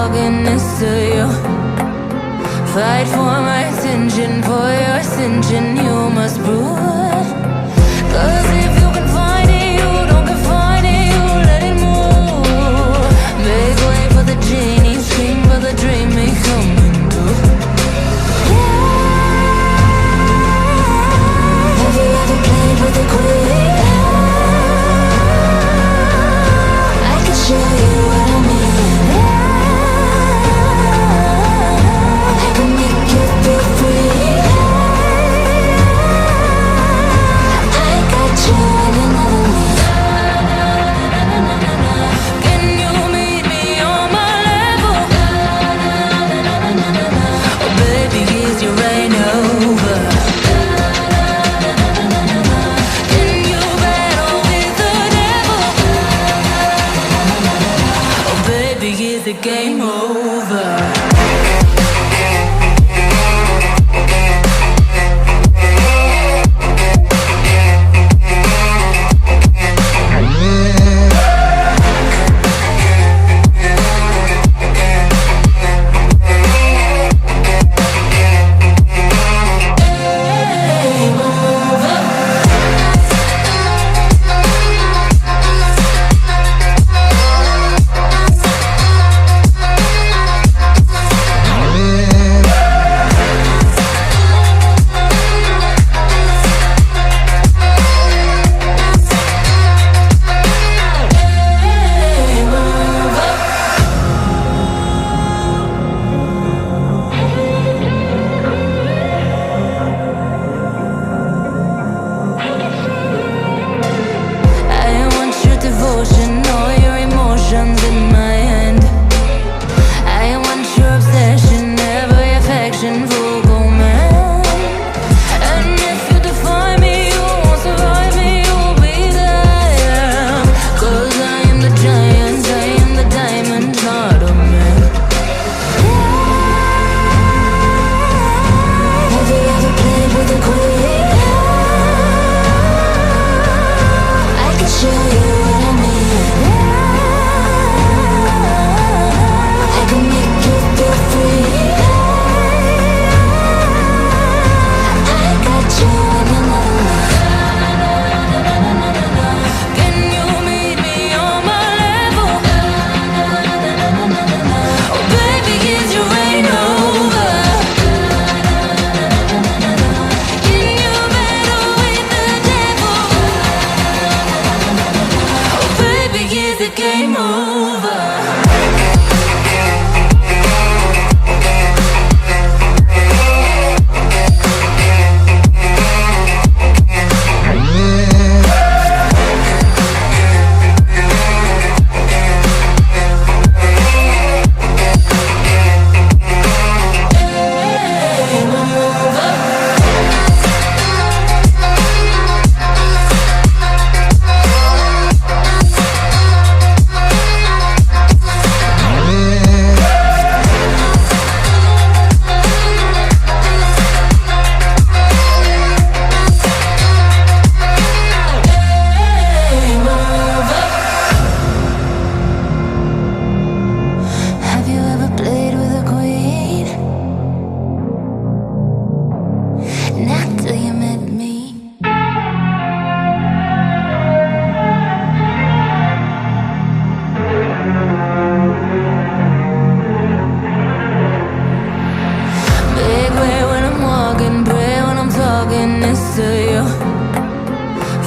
talking this to you. Fight for my attention, for your ascension, you must prove. Cause if you can find it, you don't confine it, you let it move. Make way for the genie, scream for the dream, may coming true. Have you ever played with a queen? I can show you what I mean. I can make you feel free. I got you in another league. Can you meet me on my level? Oh baby, is your reign over? Can you battle with the devil? Oh baby, is the game over?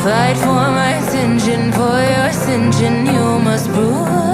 Fight for my attention, for your ascension, you must prove.